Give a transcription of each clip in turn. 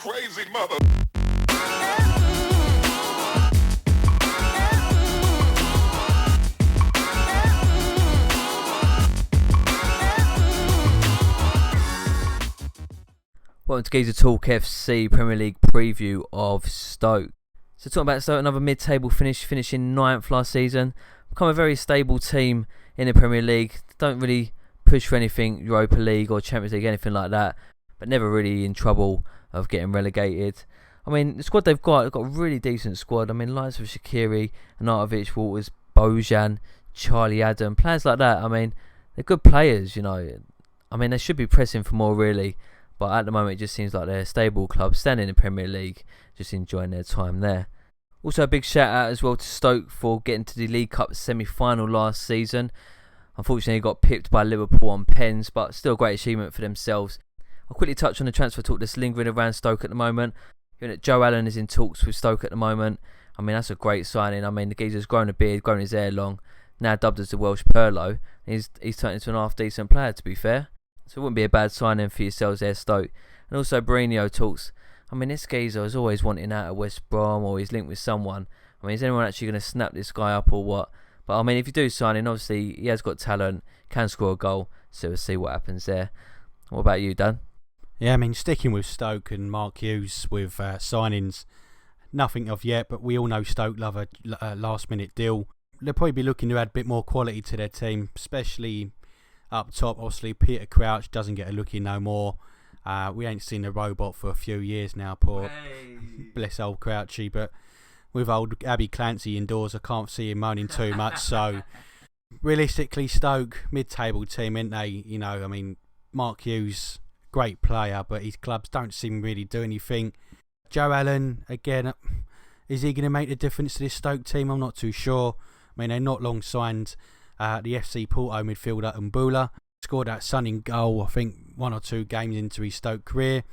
crazy mother. Welcome to Geeza Talk FC Premier League preview of Stoke. So talking about Stoke, another mid-table finish, finishing 9th last season. Become a very stable team in the Premier League. Don't really push for anything, Europa League or Champions League, anything like that. But never really in trouble of getting relegated. I mean, the squad they've got a really decent squad. I mean, likes of Shaqiri, Arnautovic, Walters, Bojan, Charlie Adam, players like that. I mean, they're good players, you know. I mean, they should be pressing for more, really. But at the moment, it just seems like they're a stable club, standing in the Premier League, just enjoying their time there. Also, a big shout out as well to Stoke for getting to the League Cup semi-final last season. Unfortunately, got pipped by Liverpool on pens, but still a great achievement for themselves. I'll quickly touch on the transfer talk that's lingering around Stoke at the moment. Hearing that Joe Allen is in talks with Stoke at the moment. I mean, that's a great signing. I mean, the geezer's grown a beard, grown his hair long, now dubbed as the Welsh Perlo. He's turned into an half-decent player, to be fair. So it wouldn't be a bad signing for yourselves there, Stoke. And also Mourinho talks. I mean, this geezer is always wanting out of West Brom, or he's linked with someone. I mean, is anyone actually going to snap this guy up or what? But I mean, if you do sign him, obviously he has got talent, can score a goal. So we'll see what happens there. What about you, Dan? Yeah, I mean, sticking with Stoke and Mark Hughes with signings, nothing of yet, but we all know Stoke love a last-minute deal. They'll probably be looking to add a bit more quality to their team, especially up top. Obviously, Peter Crouch doesn't get a look in no more. We ain't seen the robot for a few years now, poor. Hey. Bless old Crouchy, but with old Abby Clancy indoors, I can't see him moaning too much. So, realistically, Stoke, mid-table team, ain't they? You know, I mean, Mark Hughes, great player, but his clubs don't seem really do anything. Joe Allen, again, is he going to make a difference to this Stoke team? I'm not too sure. I mean, they're not long signed the FC Porto midfielder Mbula. Scored that stunning goal, I think, 1 or 2 games into his Stoke career.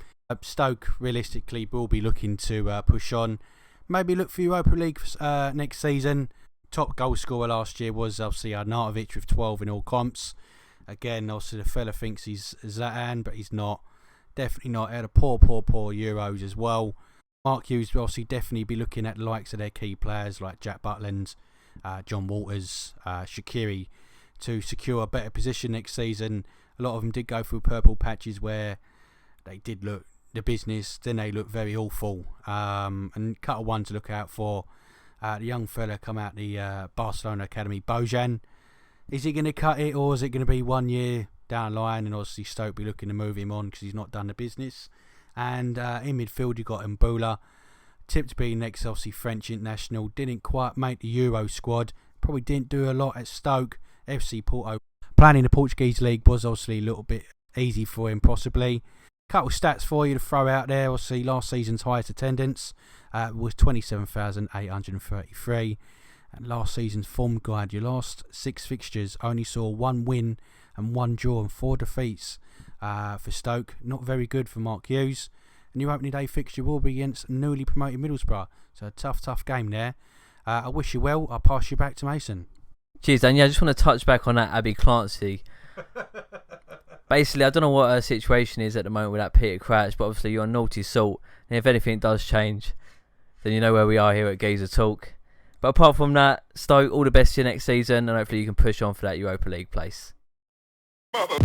Stoke, realistically, will be looking to push on. Maybe look for Europa League next season. Top goal scorer last year was obviously Arnautovic with 12 in all comps. Again, obviously the fella thinks he's Zlatan, but he's not. Definitely not. He had a poor Euros as well. Mark Hughes will obviously definitely be looking at the likes of their key players like Jack Butland, John Walters, Shaqiri, to secure a better position next season. A lot of them did go through purple patches where they did look the business, then they looked very awful. And cut of one to look out for. The young fella come out the Barcelona Academy, Bojan. Is he going to cut it, or is it going to be 1 year down the line and obviously Stoke be looking to move him on because he's not done the business? And in midfield you got Mbula, tipped to be next obviously French international, didn't quite make the Euro squad, probably didn't do a lot at Stoke. FC Porto playing in the Portuguese league was obviously a little bit easy for him possibly. Couple of stats for you to throw out there. Obviously last season's highest attendance was 27,833. And last season's form guide, your last 6 fixtures only saw 1 win and 1 draw and 4 defeats for Stoke. Not very good for Mark Hughes. And your opening day fixture will be against newly promoted Middlesbrough. So a tough game there. I wish you well. I'll pass you back to Mason. Cheers, Dan. Yeah, I just want to touch back on that Abby Clancy. Basically, I don't know what her situation is at the moment with that Peter Crouch, but obviously you're a naughty salt. And if anything does change, then you know where we are here at Geeza Talk. But apart from that, Stoke, all the best to you next season, and hopefully you can push on for that Europa League place. Mother.